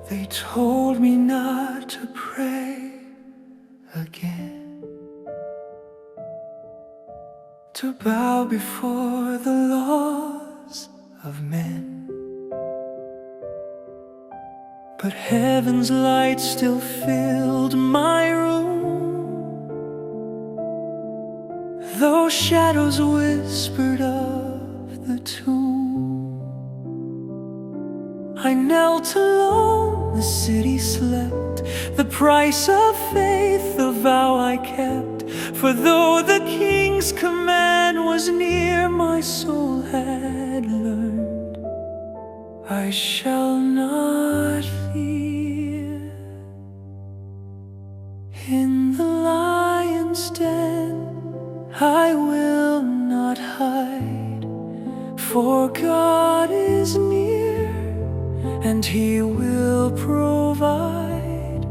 They told me not to pray again, to bow before the laws of men. But heaven's light still filled my room, though shadows whispered of the tomb. I knelt alone, the city slept, the price of faith, the vow I kept. For though the king's command was near, my soul had learned, I shall not fear. In the lion's den I will not hide, for God is near, and He will provide.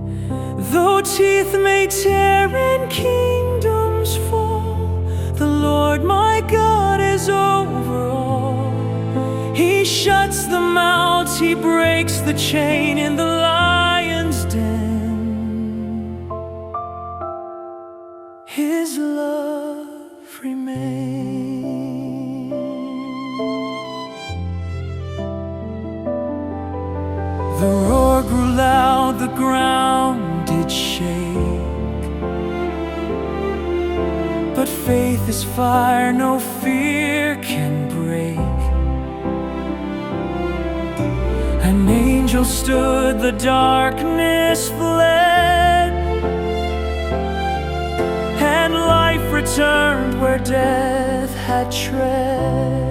Though teeth may tear and kingdoms fall, the Lord my God is over all. He shuts the mouths, He breaks the chain in the lion's den. His love remains. The roar grew loud, the ground did shake, but faith is fire, no fear can break. An angel stood, the darkness fled, and life returned where death had tread.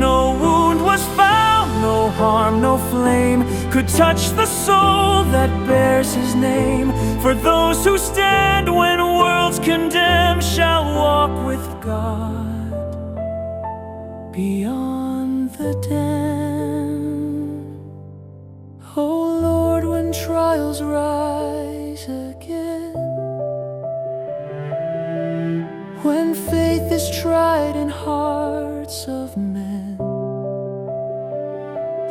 No wound was found, no harm, no flame could touch the soul that bears His name. For those who stand when worlds condemn shall walk with God beyond the dam. Oh Lord, when trials rise again, when faith is tried in hearts of men,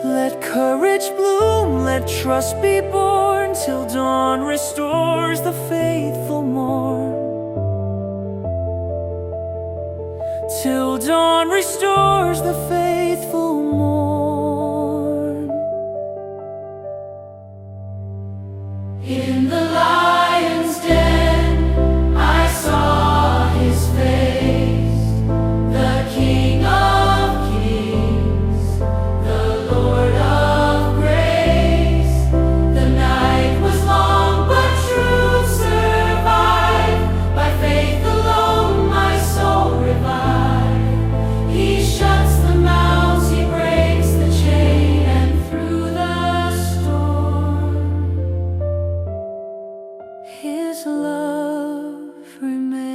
let courage bloom, let trust be born, till dawn restores the faithful morn. Till dawn restores the faithful morn. In the lion's den I saw His face, the King of Kings, the Lord of grace. The night was long, but truth survived. By faith alone my soul revived. He shuts the mouths, He breaks the chain, and through the storm His love remains.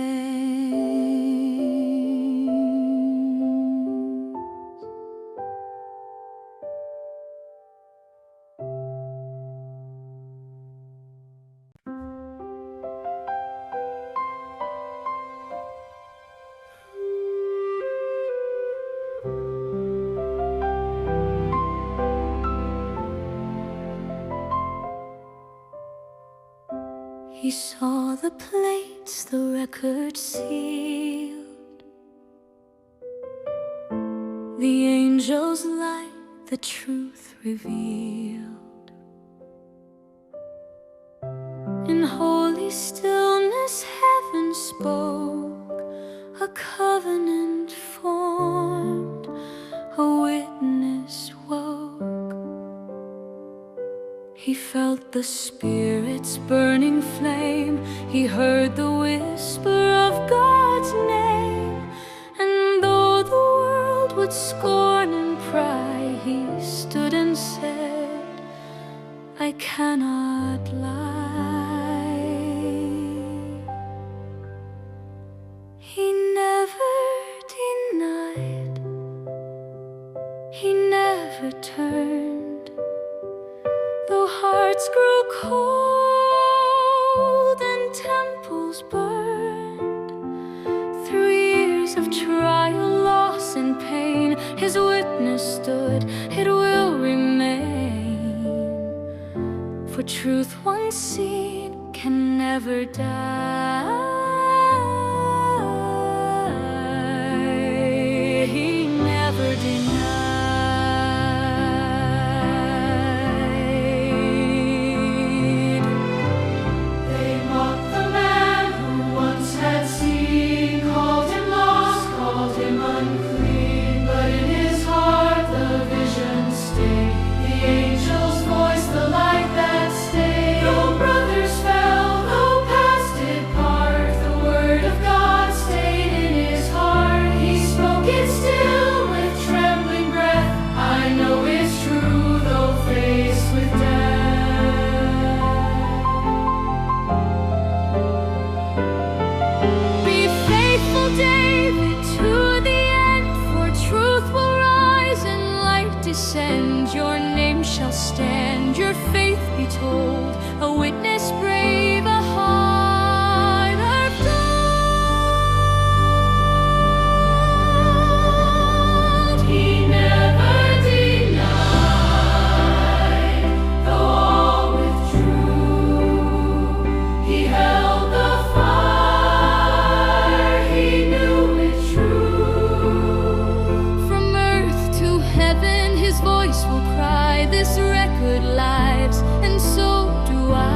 He saw the plates, the record sealed, the angel's light, the truth revealed. In holy stillness heaven spoke, a covenant formed, a witness woke. He felt the Spirit's burning flame, he heard the whisper of God's name. And though the world would scorn and pry, he stood and said, I cannot lie. He never denied, he never turned. Though hearts grew cold and temples burned, through years of trial, loss, and pain, His witness stood, it will remain. For truth once seen can never die. He never denied. They mocked the man who once had seen, called him lost, called him unclean, but in his heart the vision stayed. The angel's voice, the light that stayed. No brothers fell, no past did part. The word of God stayed in his heart. He spoke it still with trembling breath. I know it's true, though faced with death. Be faithful, David, to the end, for truth will rise and light descend. Your name shall stand, your faith be told, a witness brave, a heart of gold. He never denied, though all withdrew. He held the fire, he knew it true. From earth to heaven his voice will cry, this record lives, and so do I.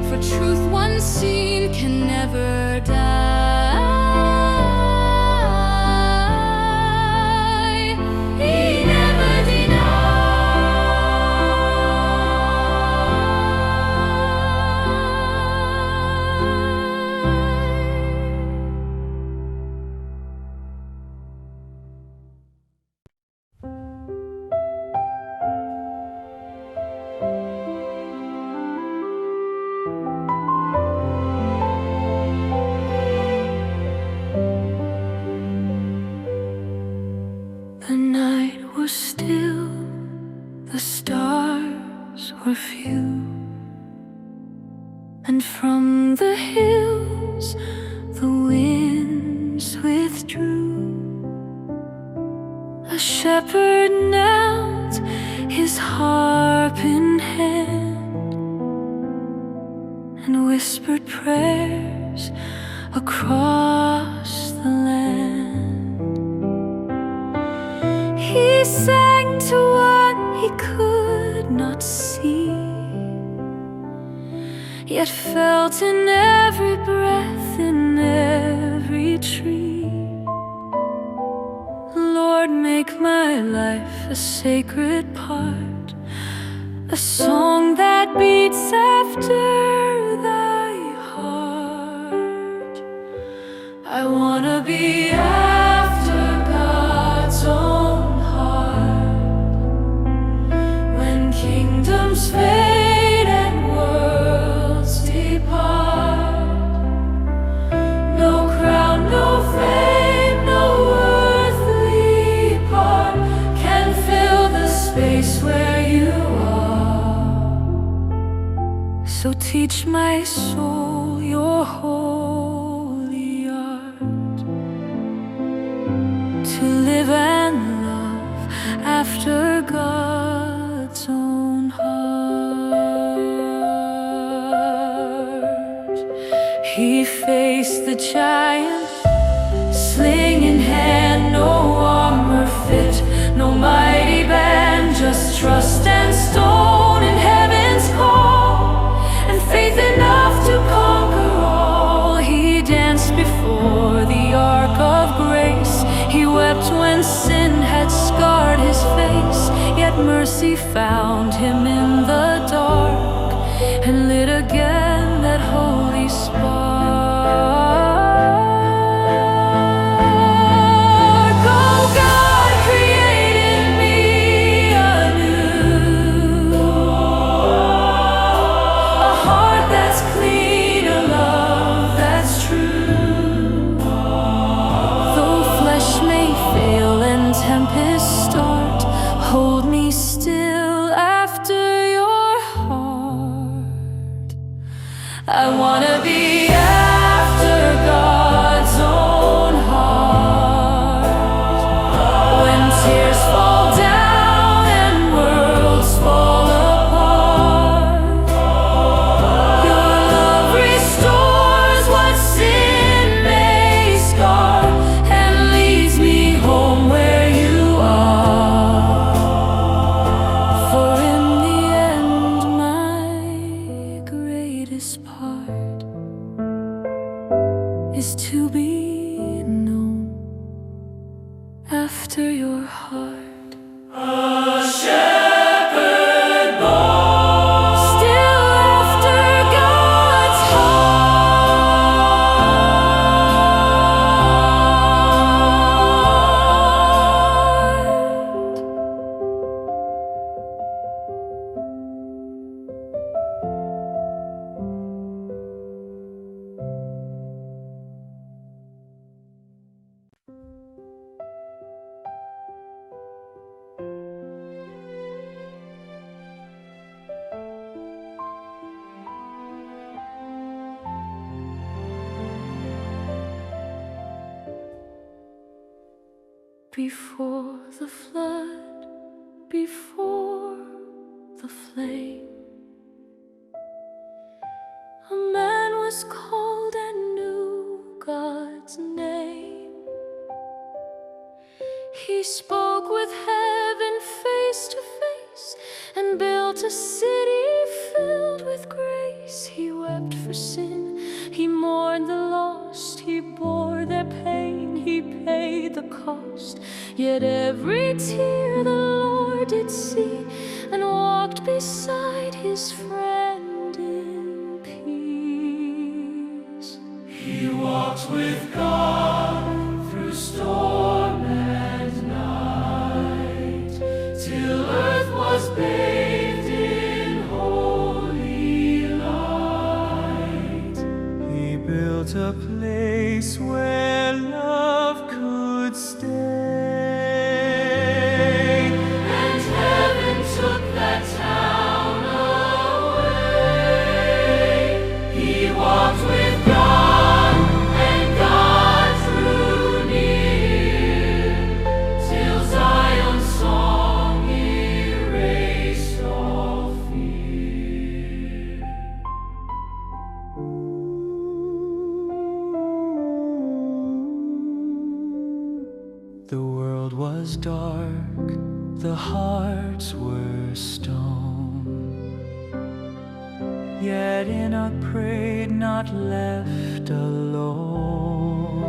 For truth once seen can never die. He never The night was still, the stars were few, and from the hills the winds withdrew. A shepherd knelt, his harp in hand, and whispered prayers across the land. He sang to one he could not see, yet felt in every breath, in every tree. Lord, make my life a sacred part, a song that beats after thy heart. I wanna be after God's own heart. When kingdoms fade and worlds depart, no crown, no fame, no earthly part can fill the space where you are. So teach my soul your holy art, to live and love after God's own heart. He faced the giant, sling in hand, no armor fit, no mighty band, just trust and stone in heaven's call, and faith enough to conquer all. He danced before the ark of grace. He wept when sin had scarred his face, yet mercy found him in the dark and lit again that holy spark. Oh, God created me anew, a heart that's clean, a love that's true. Though flesh may fail and tempests start, hold me still after your heart. I wanna be after God's own heart. When tears fall down and worlds fall apart, Before the flood, before the flame, a man was called and knew God's name. He spoke with heaven face to face and built a city filled with grace. He wept for sin, he mourned the lost, he bore their pain, he paid the cost. Yet every tear the Lord did see, and walked beside his friend in peace. He walked with God through storm and night, till earth was bathed in holy light. He built a place where love could stay. The world was dark, the hearts were stone. Yet Enoch prayed, not left alone.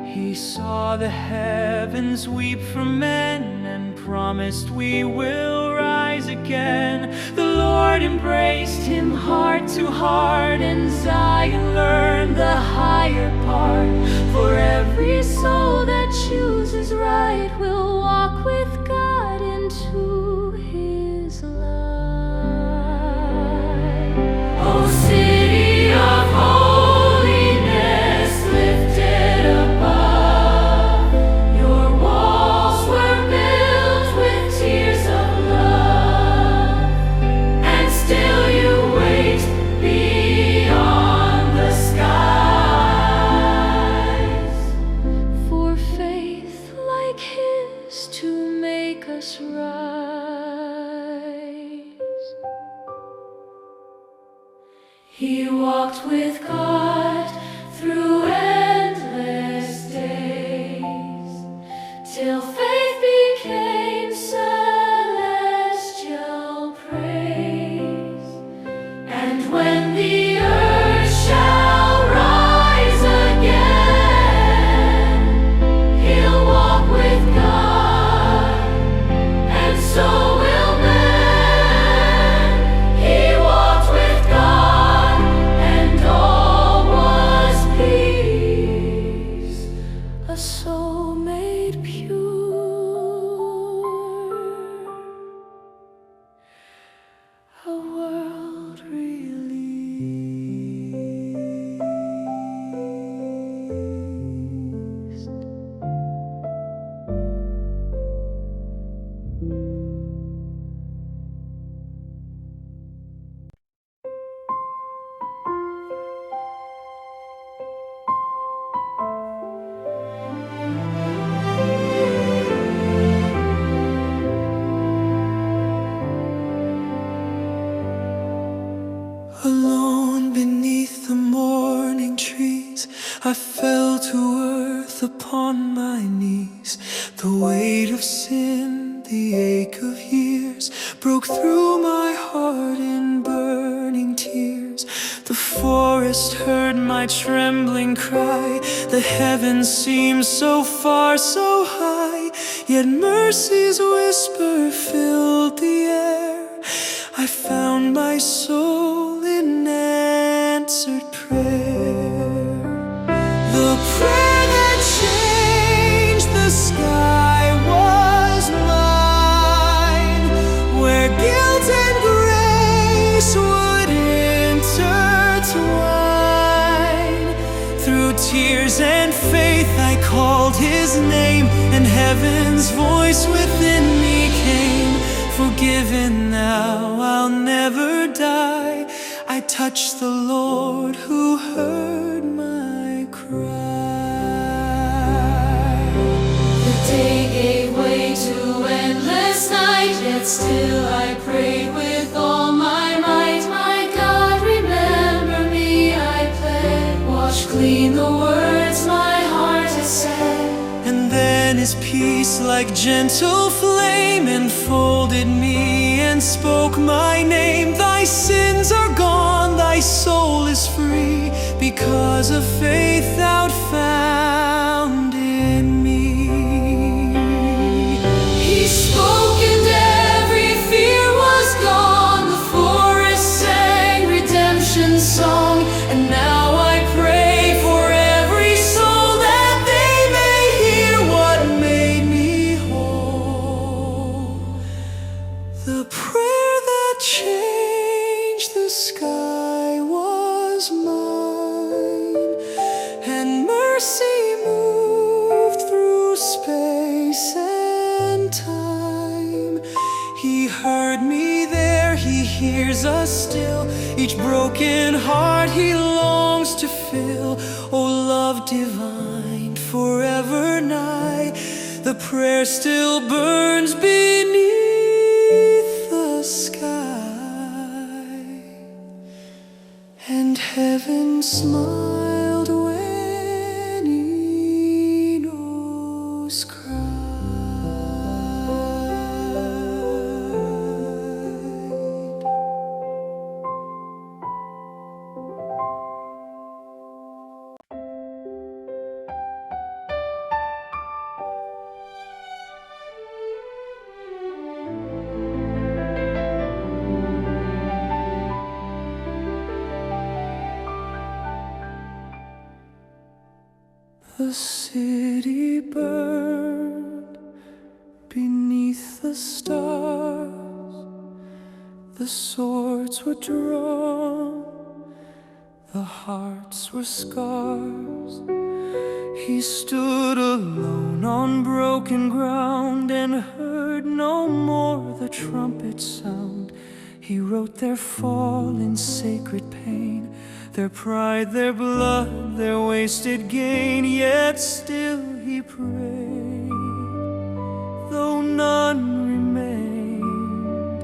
He saw the heavens weep for men, and promised, we will rise again. The Lord embraced him heart to heart, and Zion learned the higher part. For every soul that chooses right will walk with God into his light. O city of holiness, lifted above, your walls were built with tears of love, and still you wait beyond the skies for faith like his to make us rise. He walked with God through endless days, till faith became celestial praise. And when the earth shall rise again, he'll walk with God, and so will man. He walked with God, and all was peace, a soul made pure, a world released. Alone beneath the morning trees, I fell to earth upon my knees. The weight of sin, the ache of years, broke through my heart in burning tears. The forest heard my trembling cry, the heavens seemed so far, so high, yet mercy's whisper filled the air. I found my soul in answered prayer. The prayer that changed the sky was mine, where guilt and grace would intertwine. Through tears and faith I called his name, and heaven's voice within me came. Forgiven now, I'll never die. I touched the Lord who heard my cry. still I prayed with all my might. My God, remember me, I pled. Wash clean the words my heart has said. And then his peace like gentle flame enfolded me and spoke my name. Thy sins are gone, thy soul is free, because of faith thou found in me. He spoke and every fear was gone. The forest sang redemption's song. And now I pray for every soul that they may hear what made me whole. The prayer that changed the sky was mine, and mercy moved through space and time. He heard me there, he hears us still. Each broken heart he longs to fill. O love divine, forever nigh, the prayer still burns beneath the sky. And heaven smiled when Enos cried. The city burned beneath the stars. The swords were drawn, the hearts were scars. He stood alone on broken ground and heard no more the trumpet sound. He wrote their fall in sacred pain, their pride, their blood, their wasted gain. Yet still he prayed, though none remained.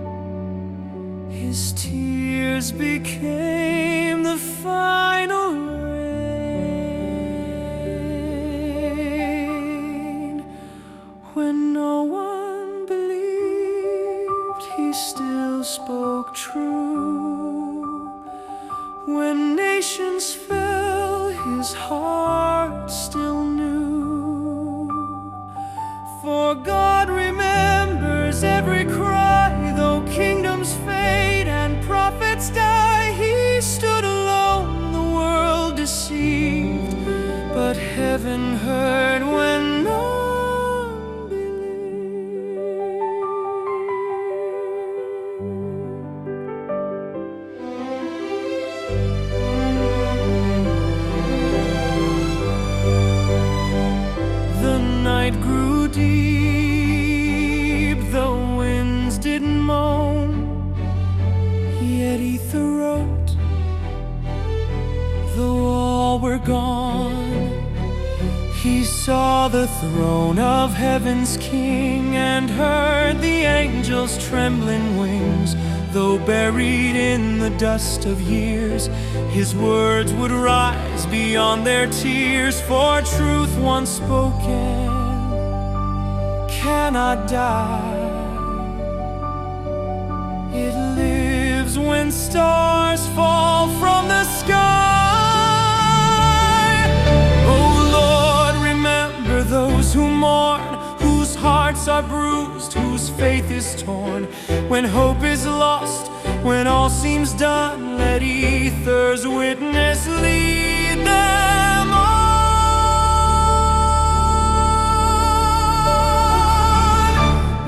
His tears became the final rain. When no one believed, he still spoke true. When nations fell, his heart still knew. For God remembers every cry, though kingdoms fade and prophets die. He stood alone, the world deceived, but heaven heard when none believed. The night grew deep, the winds did moan, yet ether wrote, though all were gone. He saw the throne of heaven's King and heard the angels' trembling wings. Though buried in the dust of years, his words would rise beyond their tears. For truth once spoken cannot die. It lives when stars fall from the sky. Oh Lord, remember those who mourn, whose hearts are bruised, whose faith is torn. When hope is lost, when all seems done, let ether's witness lead them on.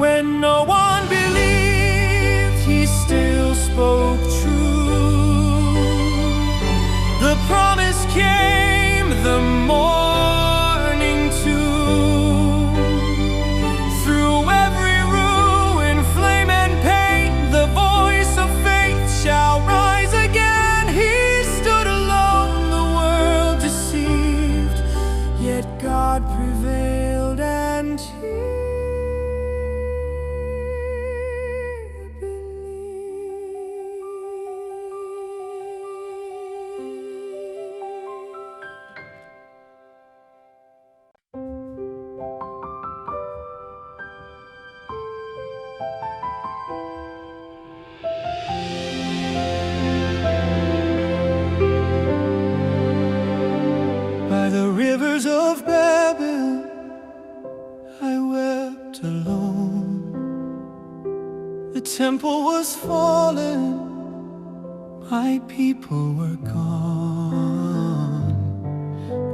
When no one believed, he still spoke true. The promise came, the morning too. Through every ruin, flame and pain, the voice of faith shall rise again. He stood alone, the world deceived, yet God prevailed and he The temple was fallen, my people were gone.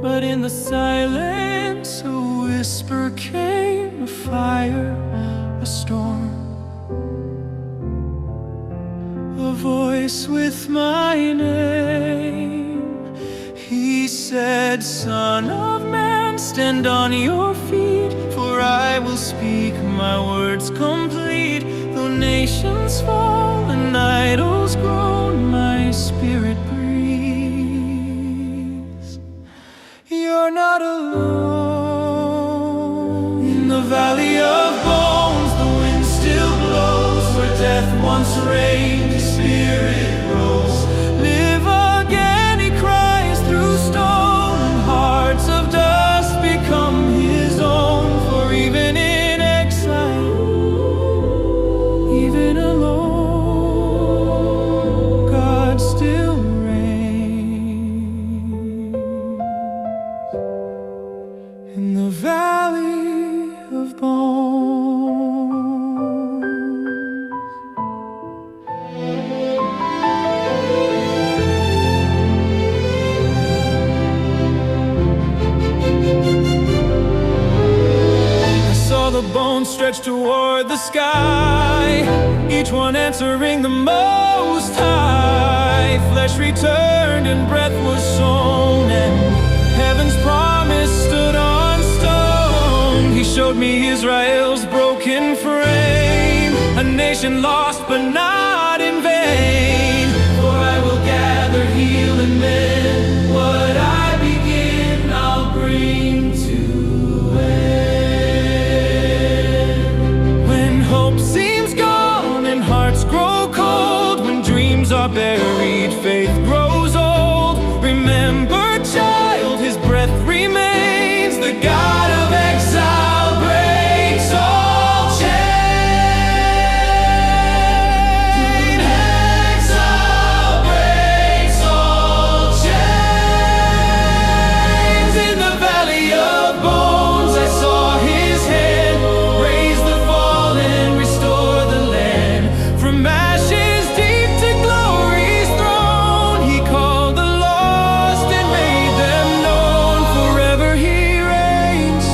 But in the silence a whisper came, a fire, a storm, a voice with my name. He said, Son of man, stand on your feet, for I will speak my words complete. Though nations fall and idols groan, my spirit breathes. You're not alone. In the valley of bones, the wind still blows. Where death once reigned, his spirit rose. Live again, he cries through stone, and hearts of dust become his own. For even in exile, even alone, God still reigns. In the valley of bones, I saw the bones stretched toward the sky, each one answering the Most High. Flesh returned and breath was sown, and heaven's promise stood on stone. He showed me Israel's broken frame, a nation lost but not in vain. For I will gather, heal, and mend. What I begin, I'll bring to end. When hope seems gone and hearts grow cold, when dreams are buried, faith grows old. Remember, child, his breath remains. The God of exile breaks all chains. Exile breaks all chains. In the valley of bones, I saw his hand raise the fallen, restore the land. From ashes deep to glory's throne, he called the lost and made them known. Forever he reigns,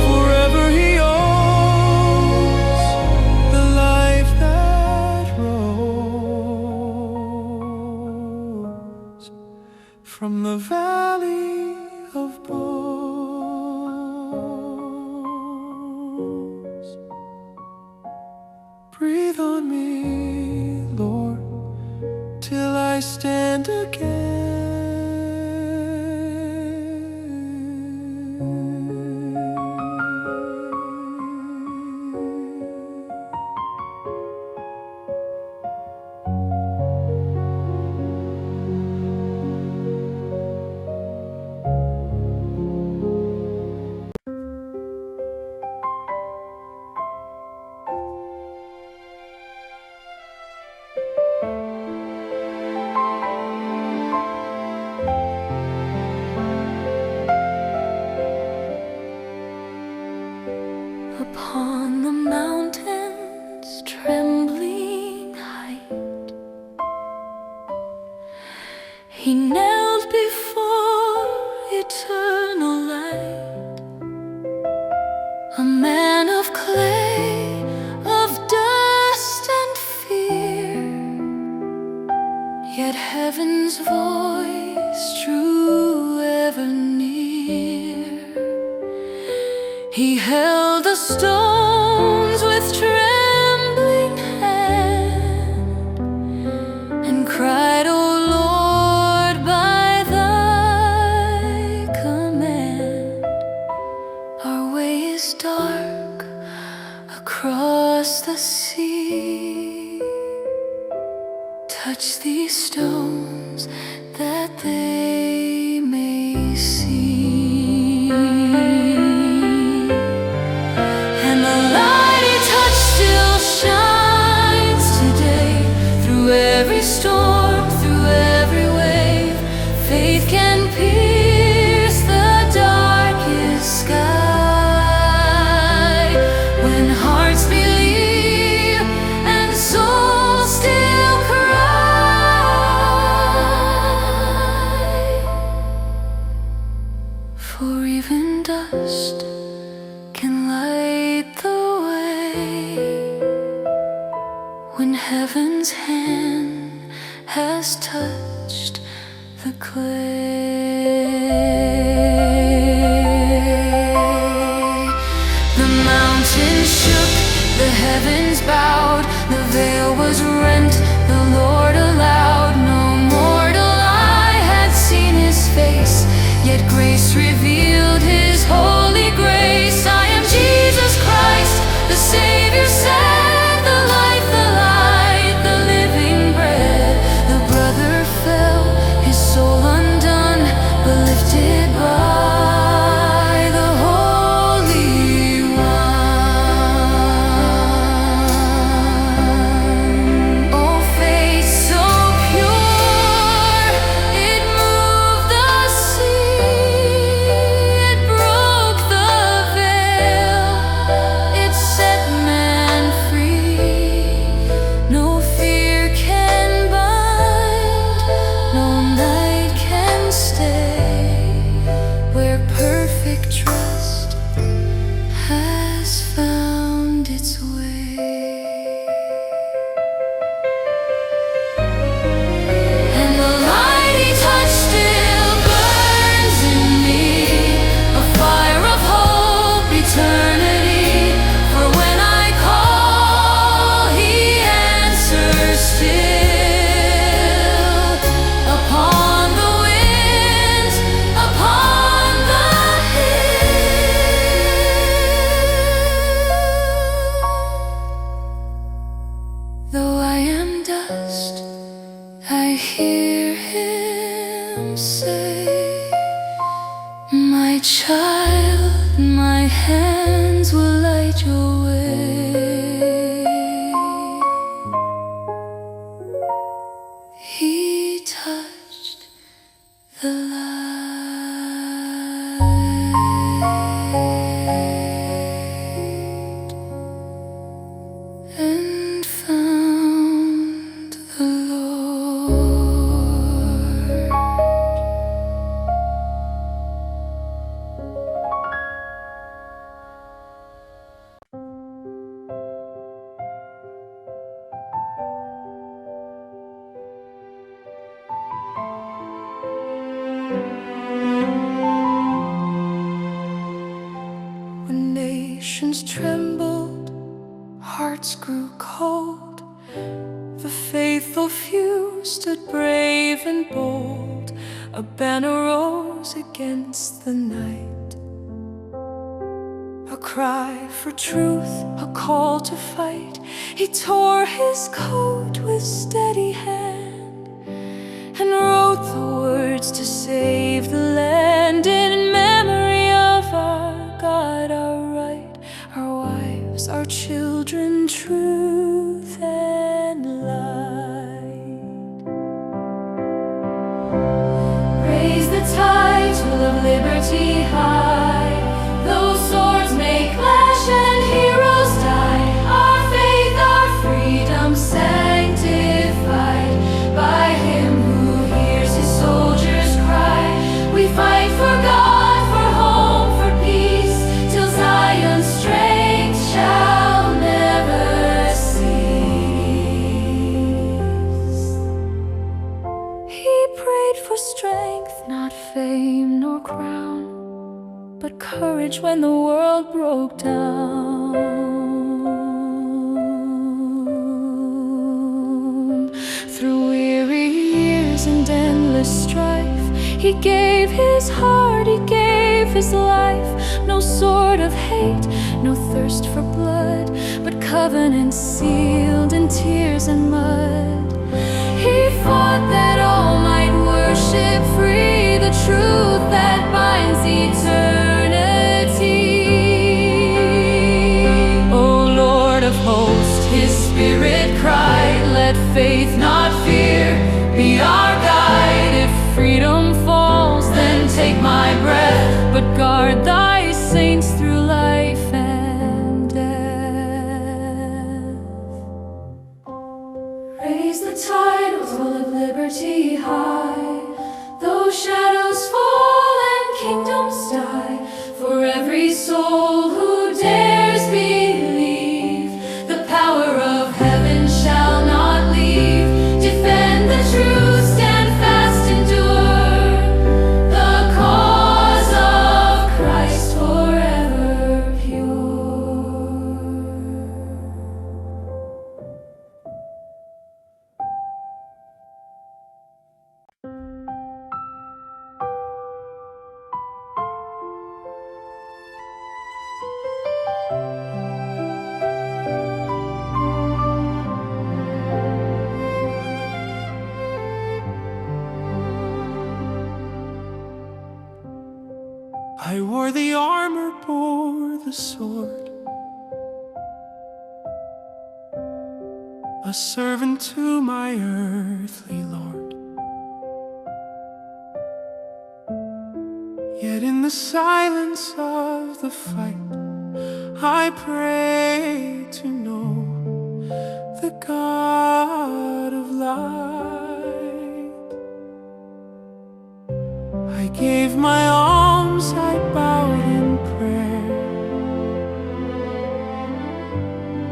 forever he owns the life that rose from the valley of bones. Breathe on me, Lord, till I stand again. Upon the mountain's trembling height, he knelt before eternal light, a man of clay, of dust and fear, yet heaven's voice drew ever near. He held the stones with trembling hand and cried, O Lord, by thy command, our way is dark across the sea. Touch these stones that they may see. And the light he touched still shines today. Through every storm, through every wave, faith can pierce the darkest sky. When hearts believe heaven's hand has touched the clay. The mountains shook, the heavens bowed, the veil was rent, the Lord allowed no mortal eye had seen his face, yet grace revealed his holy grace. I am Jesus Christ, the Savior said, the life, the light, the living bread. The brother fell, his soul undone, but lifted by the Holy One. Oh, faith so pure, it moved the sea, it broke the veil, it set man free. No fear can bind, no night can stay, where perfect trust has found its way. And the light he touched still burns in me, a fire of hope, eternity. For when I call, he answers still. Upon the winds, upon the hill. Though I am dust, I hear him say, my child, my hands will light your way. He touched the light and found the Lord. When nations trembled, hearts grew cold, the faithful few stood brave and bold. A banner rose against the night, a cry for truth, a call to fight. He tore his coat with steady hand and wrote the words to save the land. In memory of our God, our right, our wives, our children, truth and light. Raise the title of liberty high, those swords may clash and heroes die. Our faith, our freedom sanctified by him who hears his soldiers cry. We fight for God, for home, for peace, till Zion's strength shall never cease. He prayed for strength, not fame nor crown, but courage when the world broke down. Through weary years and endless strife, he gave his heart, he gave his life. No sword of hate, no thirst for blood, but covenants sealed in tears and mud. He fought that all might worship free the truth that binds eternity. O Lord of hosts, his spirit cried, let faith, not fear, be our guide. If freedom falls, then take my breath, but guard thy saints through life and death. Raise the titles of liberty high, those shadows fall and kingdoms die. For every soul who dares believe, the power of heaven shall not bore the armor, bore the sword, a servant to my earthly Lord. Yet in the silence of the fight, I pray to know the God of light. I gave my alms, I bowed in prayer,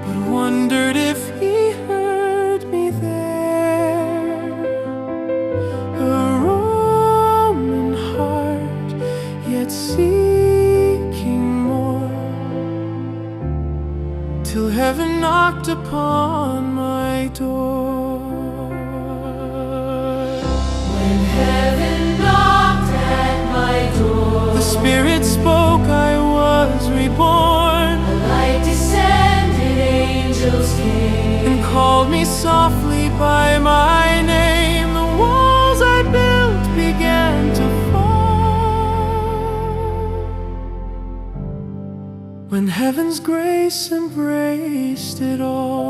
but wondered if He heard me there. A Roman heart, yet seeking more, till heaven knocked upon my door. When heaven knocked at my door, The Spirit spoke, I was reborn, a light descended, angels came, and called me softly by my name. The walls I built began to fall, when heaven's grace embraced it all.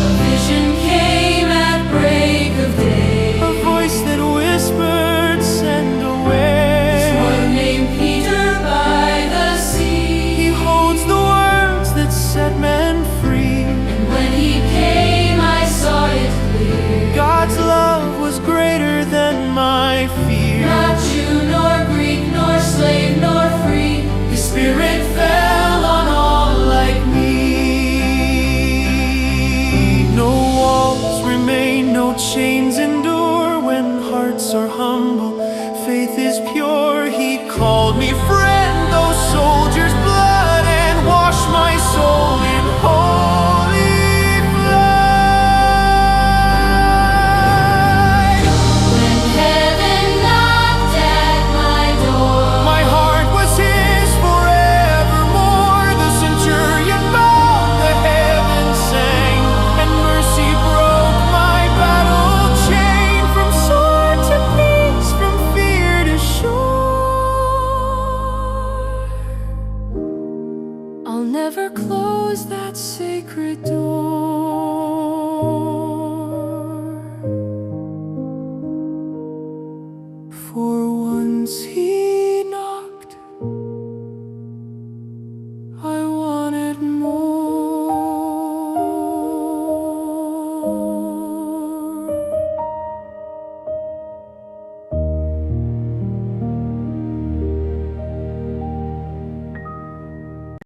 a vision came at break of day. A voice that whispered, send away. One named Peter by the sea, He holds the words that set men free. and when he came I saw it clear. God's love was greater than my fear. Not Jew nor Greek nor slave nor free, His Spirit fell on all like me. No walls remain, no chains endure. When hearts are humble, faith is pure. He called me friend, those soldiers' blood, and washed my soul in holy flood. When heaven knocked at my door, My heart was His forevermore. The centurion bowed, the heavens sang, and mercy broke my battle chain. From sword to peace, from fear to shore, I'll never close that sacred door.